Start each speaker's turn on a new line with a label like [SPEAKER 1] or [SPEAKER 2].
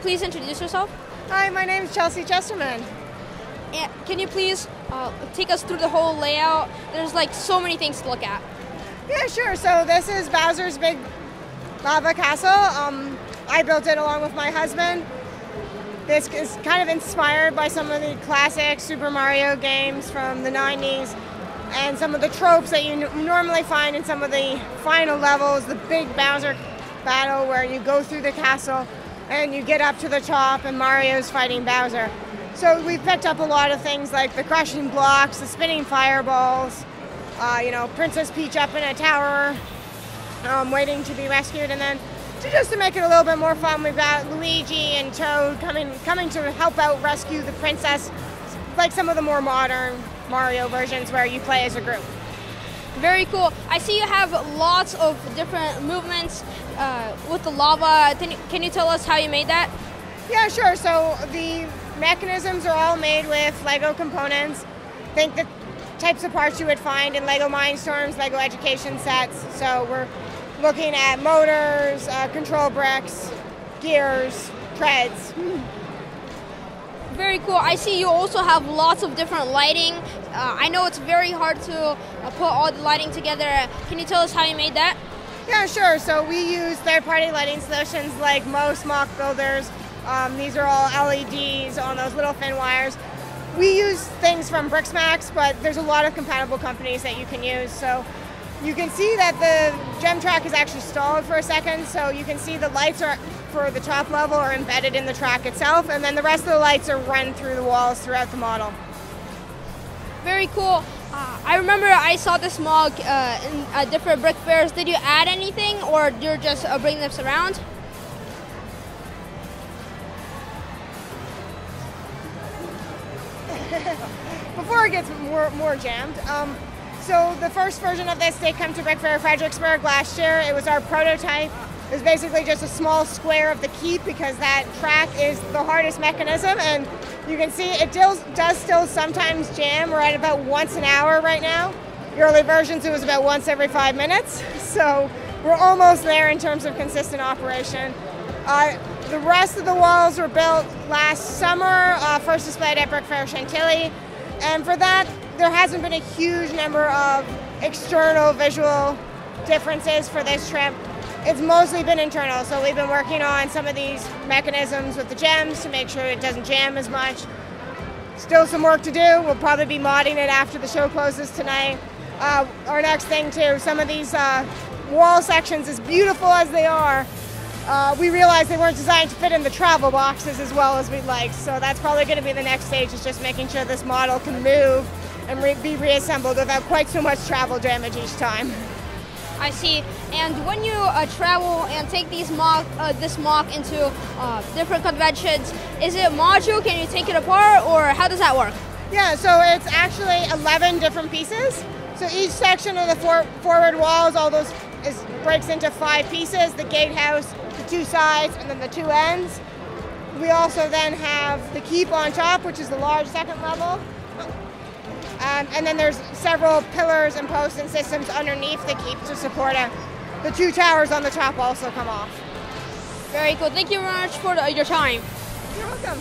[SPEAKER 1] please introduce yourself?
[SPEAKER 2] Hi, my name is Chelsy Chesterman.
[SPEAKER 1] And can you please take us through the whole layout? There's like so many things to look at.
[SPEAKER 2] Yeah, sure. So this is Bowser's big lava castle. I built it along with my husband. This is kind of inspired by some of the classic Super Mario games from the 90s and some of the tropes that you normally find in some of the final levels, the big Bowser battle where you go through the castle and you get up to the top and Mario's fighting Bowser. So we've picked up a lot of things like the crushing blocks, the spinning fireballs, Princess Peach up in a tower waiting to be rescued, and then just to make it a little bit more fun, we've got Luigi and Toad coming to help out rescue the princess, like some of the more modern Mario versions where you play as a group.
[SPEAKER 1] Very cool. I see you have lots of different movements with the lava. Can you tell us how you made that?
[SPEAKER 2] Yeah, sure. So the mechanisms are all made with Lego components. Think the types of parts you would find in Lego Mindstorms, Lego Education sets. So we're looking at motors, control bricks, gears, treads.
[SPEAKER 1] Very cool. I see you also have lots of different lighting. I know it's very hard to put all the lighting together. Can you tell us how you made that?
[SPEAKER 2] Yeah, sure. So we use third-party lighting solutions like most mock builders. These are all LEDs on those little thin wires. We use things from Brixmax, but there's a lot of compatible companies that you can use. So you can see that the gem track is actually stalled for a second, so you can see the lights are for the top level are embedded in the track itself, and then the rest of the lights are run through the walls throughout the model.
[SPEAKER 1] Very cool. I remember I saw this mug in different brick fairs. Did you add anything, or you're just bringing this around?
[SPEAKER 2] Before it gets more jammed, so the first version of this did come to Brick Fair Fredericksburg last year. It was our prototype. It was basically just a small square of the keep because that track is the hardest mechanism, and you can see it does still sometimes jam. We're at about once an hour right now. The early versions it was about once every 5 minutes, so we're almost there in terms of consistent operation. The rest of the walls were built last summer, first displayed at Brick Fair Chantilly, and for that there hasn't been a huge number of external visual differences for this trip. It's mostly been internal, so we've been working on some of these mechanisms with the gems to make sure it doesn't jam as much. Still some work to do. We'll probably be modding it after the show closes tonight. Our next thing too, some of these wall sections, as beautiful as they are, we realized they weren't designed to fit in the travel boxes as well as we'd like. So that's probably going to be the next stage, is just making sure this model can move and be reassembled without quite so much travel damage each time.
[SPEAKER 1] I see. And when you travel and take this mock into different conventions, is it modular? Can you take it apart, or how does that work?
[SPEAKER 2] Yeah, so it's actually 11 different pieces. So each section of the forward walls, all those breaks into 5 pieces: the gatehouse, the 2 sides, and then the 2 ends. We also then have the keep on top, which is the large second level. And then there's several pillars and posts and systems underneath the keep to support it. The 2 towers on the top also come off.
[SPEAKER 1] Very cool. Thank you very much for your time.
[SPEAKER 2] You're welcome.